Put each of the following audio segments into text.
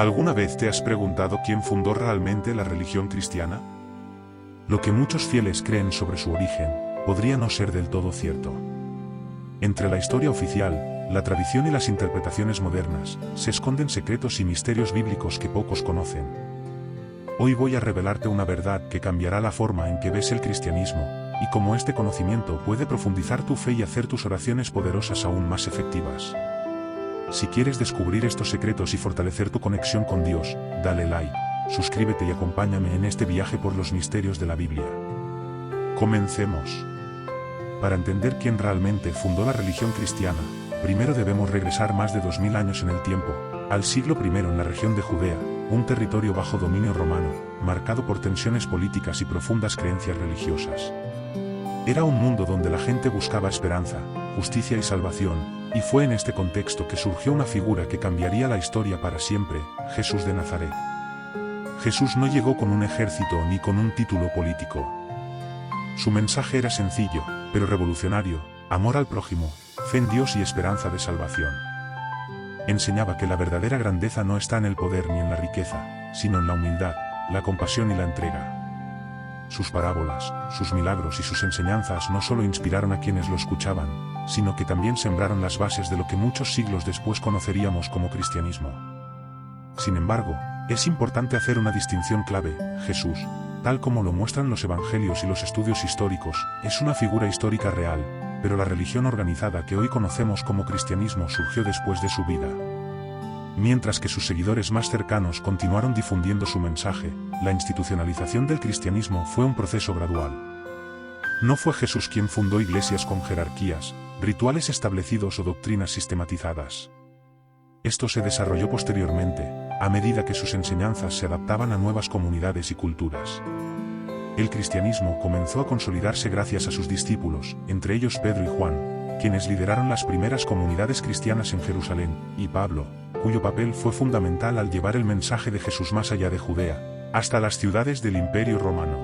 ¿Alguna vez te has preguntado quién fundó realmente la religión cristiana? Lo que muchos fieles creen sobre su origen podría no ser del todo cierto. Entre la historia oficial, la tradición y las interpretaciones modernas, se esconden secretos y misterios bíblicos que pocos conocen. Hoy voy a revelarte una verdad que cambiará la forma en que ves el cristianismo, y cómo este conocimiento puede profundizar tu fe y hacer tus oraciones poderosas aún más efectivas. Si quieres descubrir estos secretos y fortalecer tu conexión con Dios, dale like, suscríbete y acompáñame en este viaje por los misterios de la Biblia. Comencemos. Para entender quién realmente fundó la religión cristiana, primero debemos regresar más de 2000 años en el tiempo, al siglo I en la región de Judea, un territorio bajo dominio romano, marcado por tensiones políticas y profundas creencias religiosas. Era un mundo donde la gente buscaba esperanza, justicia y salvación, y fue en este contexto que surgió una figura que cambiaría la historia para siempre, Jesús de Nazaret. Jesús no llegó con un ejército ni con un título político. Su mensaje era sencillo, pero revolucionario: amor al prójimo, fe en Dios y esperanza de salvación. Enseñaba que la verdadera grandeza no está en el poder ni en la riqueza, sino en la humildad, la compasión y la entrega. Sus parábolas, sus milagros y sus enseñanzas no solo inspiraron a quienes lo escuchaban, sino que también sembraron las bases de lo que muchos siglos después conoceríamos como cristianismo. Sin embargo, es importante hacer una distinción clave: Jesús, tal como lo muestran los evangelios y los estudios históricos, es una figura histórica real, pero la religión organizada que hoy conocemos como cristianismo surgió después de su vida. Mientras que sus seguidores más cercanos continuaron difundiendo su mensaje, la institucionalización del cristianismo fue un proceso gradual. No fue Jesús quien fundó iglesias con jerarquías, rituales establecidos o doctrinas sistematizadas. Esto se desarrolló posteriormente, a medida que sus enseñanzas se adaptaban a nuevas comunidades y culturas. El cristianismo comenzó a consolidarse gracias a sus discípulos, entre ellos Pedro y Juan, quienes lideraron las primeras comunidades cristianas en Jerusalén, y Pablo, cuyo papel fue fundamental al llevar el mensaje de Jesús más allá de Judea, hasta las ciudades del Imperio Romano.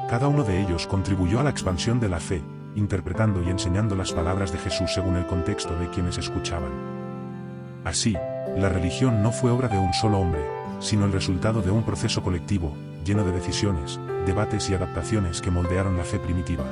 Cada uno de ellos contribuyó a la expansión de la fe, interpretando y enseñando las palabras de Jesús según el contexto de quienes escuchaban. Así, la religión no fue obra de un solo hombre, sino el resultado de un proceso colectivo, lleno de decisiones, debates y adaptaciones que moldearon la fe primitiva.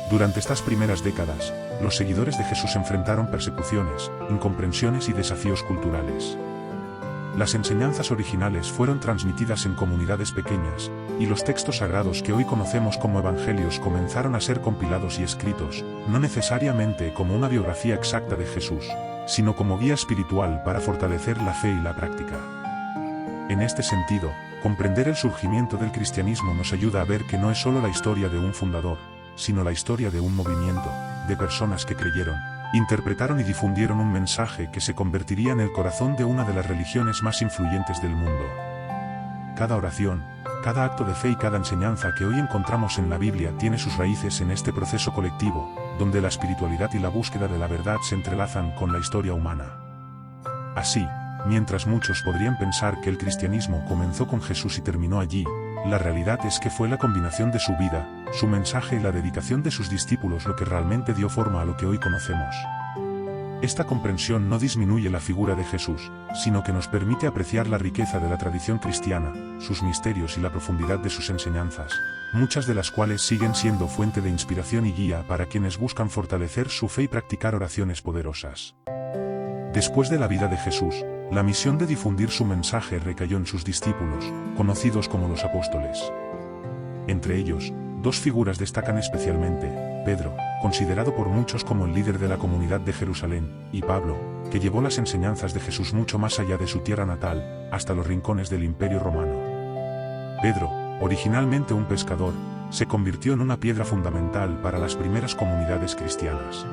Durante estas primeras décadas, los seguidores de Jesús enfrentaron persecuciones, incomprensiones y desafíos culturales. Las enseñanzas originales fueron transmitidas en comunidades pequeñas, y los textos sagrados que hoy conocemos como evangelios comenzaron a ser compilados y escritos, no necesariamente como una biografía exacta de Jesús, sino como guía espiritual para fortalecer la fe y la práctica. En este sentido, comprender el surgimiento del cristianismo nos ayuda a ver que no es solo la historia de un fundador, sino la historia de un movimiento, de personas que creyeron, interpretaron y difundieron un mensaje que se convertiría en el corazón de una de las religiones más influyentes del mundo. Cada oración, cada acto de fe y cada enseñanza que hoy encontramos en la Biblia tiene sus raíces en este proceso colectivo, donde la espiritualidad y la búsqueda de la verdad se entrelazan con la historia humana. Así, mientras muchos podrían pensar que el cristianismo comenzó con Jesús y terminó allí, la realidad es que fue la combinación de su vida, su mensaje y la dedicación de sus discípulos lo que realmente dio forma a lo que hoy conocemos. Esta comprensión no disminuye la figura de Jesús, sino que nos permite apreciar la riqueza de la tradición cristiana, sus misterios y la profundidad de sus enseñanzas, muchas de las cuales siguen siendo fuente de inspiración y guía para quienes buscan fortalecer su fe y practicar oraciones poderosas. Después de la vida de Jesús, la misión de difundir su mensaje recayó en sus discípulos, conocidos como los apóstoles. Entre ellos, dos figuras destacan especialmente: Pedro, considerado por muchos como el líder de la comunidad de Jerusalén, y Pablo, que llevó las enseñanzas de Jesús mucho más allá de su tierra natal, hasta los rincones del Imperio Romano. Pedro, originalmente un pescador, se convirtió en una piedra fundamental para las primeras comunidades cristianas.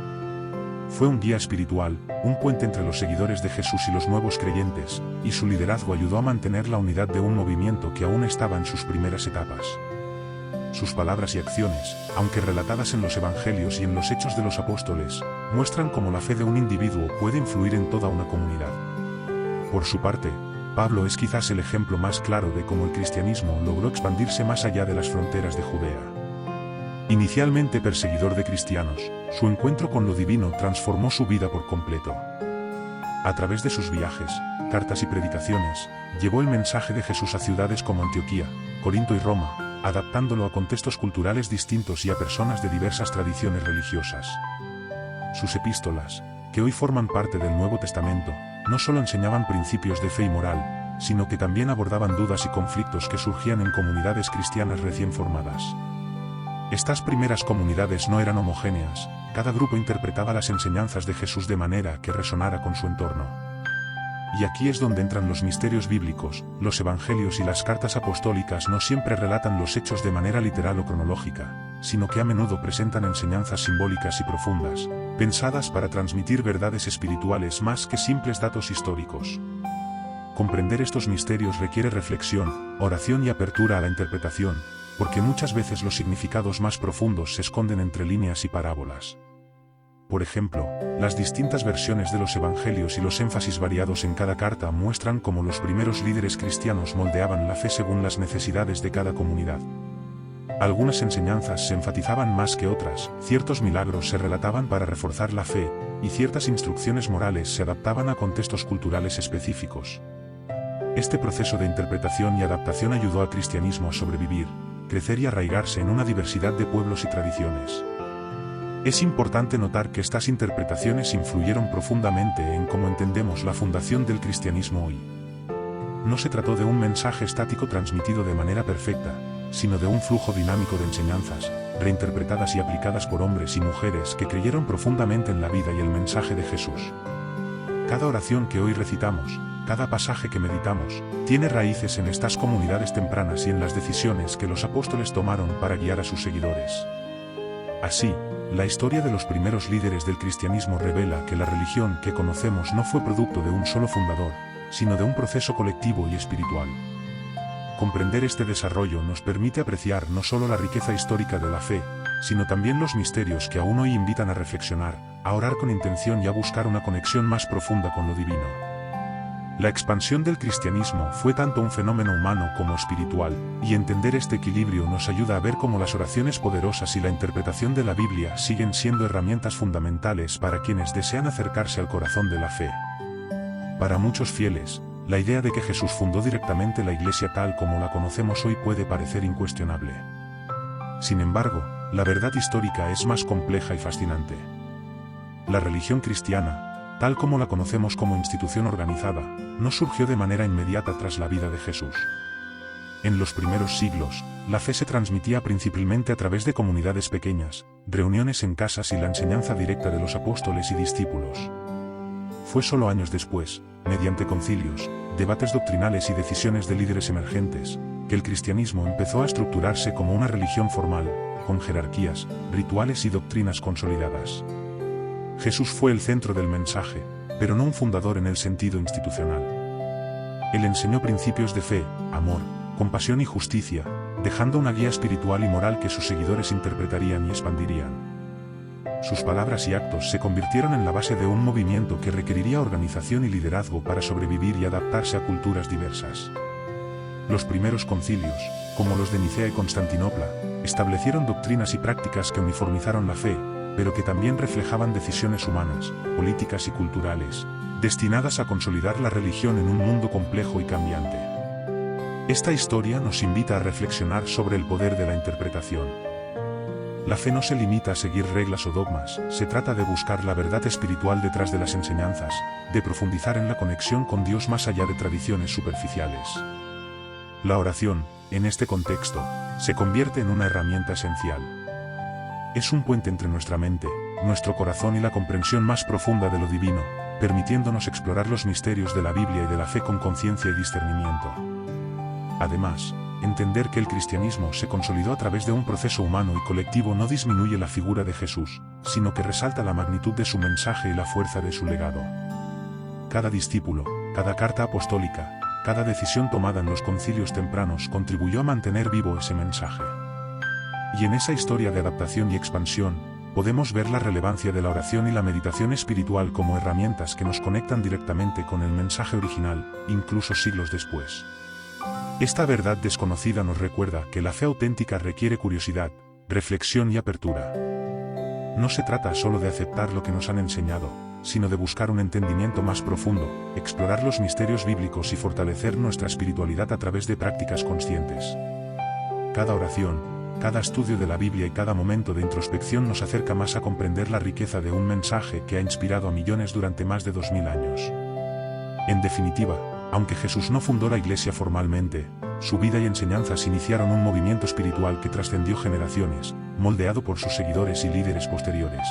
Fue un guía espiritual, un puente entre los seguidores de Jesús y los nuevos creyentes, y su liderazgo ayudó a mantener la unidad de un movimiento que aún estaba en sus primeras etapas. Sus palabras y acciones, aunque relatadas en los evangelios y en los hechos de los apóstoles, muestran cómo la fe de un individuo puede influir en toda una comunidad. Por su parte, Pablo es quizás el ejemplo más claro de cómo el cristianismo logró expandirse más allá de las fronteras de Judea. Inicialmente perseguidor de cristianos, su encuentro con lo divino transformó su vida por completo. A través de sus viajes, cartas y predicaciones, llevó el mensaje de Jesús a ciudades como Antioquía, Corinto y Roma, adaptándolo a contextos culturales distintos y a personas de diversas tradiciones religiosas. Sus epístolas, que hoy forman parte del Nuevo Testamento, no solo enseñaban principios de fe y moral, sino que también abordaban dudas y conflictos que surgían en comunidades cristianas recién formadas. Estas primeras comunidades no eran homogéneas, cada grupo interpretaba las enseñanzas de Jesús de manera que resonara con su entorno. Y aquí es donde entran los misterios bíblicos. Los evangelios y las cartas apostólicas no siempre relatan los hechos de manera literal o cronológica, sino que a menudo presentan enseñanzas simbólicas y profundas, pensadas para transmitir verdades espirituales más que simples datos históricos. Comprender estos misterios requiere reflexión, oración y apertura a la interpretación, porque muchas veces los significados más profundos se esconden entre líneas y parábolas. Por ejemplo, las distintas versiones de los evangelios y los énfasis variados en cada carta muestran cómo los primeros líderes cristianos moldeaban la fe según las necesidades de cada comunidad. Algunas enseñanzas se enfatizaban más que otras, ciertos milagros se relataban para reforzar la fe, y ciertas instrucciones morales se adaptaban a contextos culturales específicos. Este proceso de interpretación y adaptación ayudó al cristianismo a sobrevivir, crecer y arraigarse en una diversidad de pueblos y tradiciones. Es importante notar que estas interpretaciones influyeron profundamente en cómo entendemos la fundación del cristianismo hoy. No se trató de un mensaje estático transmitido de manera perfecta, sino de un flujo dinámico de enseñanzas, reinterpretadas y aplicadas por hombres y mujeres que creyeron profundamente en la vida y el mensaje de Jesús. Cada oración que hoy recitamos, cada pasaje que meditamos, tiene raíces en estas comunidades tempranas y en las decisiones que los apóstoles tomaron para guiar a sus seguidores. Así, la historia de los primeros líderes del cristianismo revela que la religión que conocemos no fue producto de un solo fundador, sino de un proceso colectivo y espiritual. Comprender este desarrollo nos permite apreciar no solo la riqueza histórica de la fe, sino también los misterios que aún hoy invitan a reflexionar, a orar con intención y a buscar una conexión más profunda con lo divino. La expansión del cristianismo fue tanto un fenómeno humano como espiritual, y entender este equilibrio nos ayuda a ver cómo las oraciones poderosas y la interpretación de la Biblia siguen siendo herramientas fundamentales para quienes desean acercarse al corazón de la fe. Para muchos fieles, la idea de que Jesús fundó directamente la Iglesia tal como la conocemos hoy puede parecer incuestionable. Sin embargo, la verdad histórica es más compleja y fascinante. La religión cristiana, tal como la conocemos como institución organizada, no surgió de manera inmediata tras la vida de Jesús. En los primeros siglos, la fe se transmitía principalmente a través de comunidades pequeñas, reuniones en casas y la enseñanza directa de los apóstoles y discípulos. Fue solo años después, mediante concilios, debates doctrinales y decisiones de líderes emergentes, que el cristianismo empezó a estructurarse como una religión formal, con jerarquías, rituales y doctrinas consolidadas. Jesús fue el centro del mensaje, pero no un fundador en el sentido institucional. Él enseñó principios de fe, amor, compasión y justicia, dejando una guía espiritual y moral que sus seguidores interpretarían y expandirían. Sus palabras y actos se convirtieron en la base de un movimiento que requeriría organización y liderazgo para sobrevivir y adaptarse a culturas diversas. Los primeros concilios, como los de Nicea y Constantinopla, establecieron doctrinas y prácticas que uniformizaron la fe, pero que también reflejaban decisiones humanas, políticas y culturales, destinadas a consolidar la religión en un mundo complejo y cambiante. Esta historia nos invita a reflexionar sobre el poder de la interpretación. La fe no se limita a seguir reglas o dogmas, se trata de buscar la verdad espiritual detrás de las enseñanzas, de profundizar en la conexión con Dios más allá de tradiciones superficiales. La oración, en este contexto, se convierte en una herramienta esencial. Es un puente entre nuestra mente, nuestro corazón y la comprensión más profunda de lo divino, permitiéndonos explorar los misterios de la Biblia y de la fe con conciencia y discernimiento. Además, entender que el cristianismo se consolidó a través de un proceso humano y colectivo no disminuye la figura de Jesús, sino que resalta la magnitud de su mensaje y la fuerza de su legado. Cada discípulo, cada carta apostólica, cada decisión tomada en los concilios tempranos contribuyó a mantener vivo ese mensaje. Y en esa historia de adaptación y expansión, podemos ver la relevancia de la oración y la meditación espiritual como herramientas que nos conectan directamente con el mensaje original, incluso siglos después. Esta verdad desconocida nos recuerda que la fe auténtica requiere curiosidad, reflexión y apertura. No se trata solo de aceptar lo que nos han enseñado, sino de buscar un entendimiento más profundo, explorar los misterios bíblicos y fortalecer nuestra espiritualidad a través de prácticas conscientes. Cada oración, cada estudio de la Biblia y cada momento de introspección nos acerca más a comprender la riqueza de un mensaje que ha inspirado a millones durante más de 2000 años. En definitiva, aunque Jesús no fundó la Iglesia formalmente, su vida y enseñanzas iniciaron un movimiento espiritual que trascendió generaciones, moldeado por sus seguidores y líderes posteriores.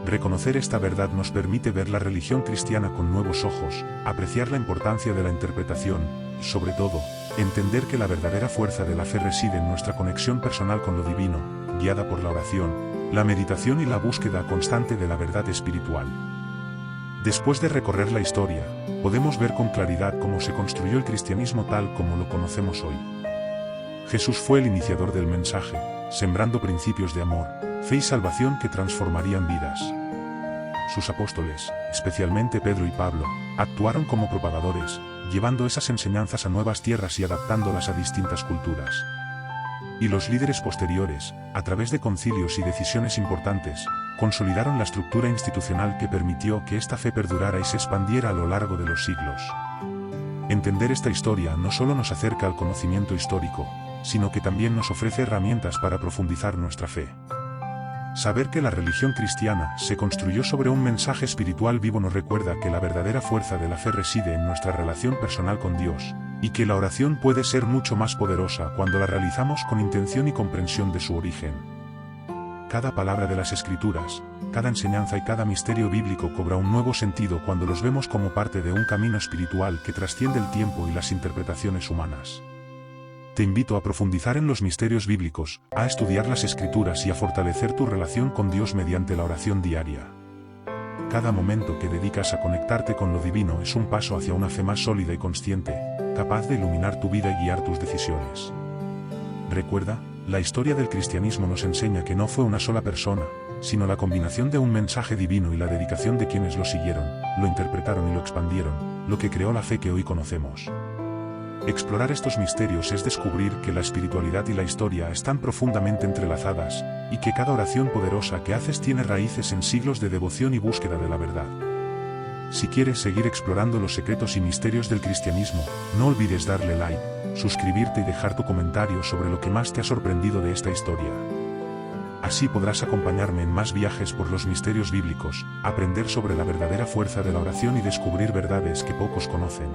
Reconocer esta verdad nos permite ver la religión cristiana con nuevos ojos, apreciar la importancia de la interpretación, y sobre todo, entender que la verdadera fuerza de la fe reside en nuestra conexión personal con lo divino, guiada por la oración, la meditación y la búsqueda constante de la verdad espiritual. Después de recorrer la historia, podemos ver con claridad cómo se construyó el cristianismo tal como lo conocemos hoy. Jesús fue el iniciador del mensaje, sembrando principios de amor, fe y salvación que transformarían vidas. Sus apóstoles, especialmente Pedro y Pablo, actuaron como propagadores, llevando esas enseñanzas a nuevas tierras y adaptándolas a distintas culturas. Y los líderes posteriores, a través de concilios y decisiones importantes, consolidaron la estructura institucional que permitió que esta fe perdurara y se expandiera a lo largo de los siglos. Entender esta historia no solo nos acerca al conocimiento histórico, sino que también nos ofrece herramientas para profundizar nuestra fe. Saber que la religión cristiana se construyó sobre un mensaje espiritual vivo nos recuerda que la verdadera fuerza de la fe reside en nuestra relación personal con Dios, y que la oración puede ser mucho más poderosa cuando la realizamos con intención y comprensión de su origen. Cada palabra de las Escrituras, cada enseñanza y cada misterio bíblico cobra un nuevo sentido cuando los vemos como parte de un camino espiritual que trasciende el tiempo y las interpretaciones humanas. Te invito a profundizar en los misterios bíblicos, a estudiar las Escrituras y a fortalecer tu relación con Dios mediante la oración diaria. Cada momento que dedicas a conectarte con lo divino es un paso hacia una fe más sólida y consciente, capaz de iluminar tu vida y guiar tus decisiones. Recuerda, la historia del cristianismo nos enseña que no fue una sola persona, sino la combinación de un mensaje divino y la dedicación de quienes lo siguieron, lo interpretaron y lo expandieron, lo que creó la fe que hoy conocemos. Explorar estos misterios es descubrir que la espiritualidad y la historia están profundamente entrelazadas, y que cada oración poderosa que haces tiene raíces en siglos de devoción y búsqueda de la verdad. Si quieres seguir explorando los secretos y misterios del cristianismo, no olvides darle like, suscribirte y dejar tu comentario sobre lo que más te ha sorprendido de esta historia. Así podrás acompañarme en más viajes por los misterios bíblicos, aprender sobre la verdadera fuerza de la oración y descubrir verdades que pocos conocen.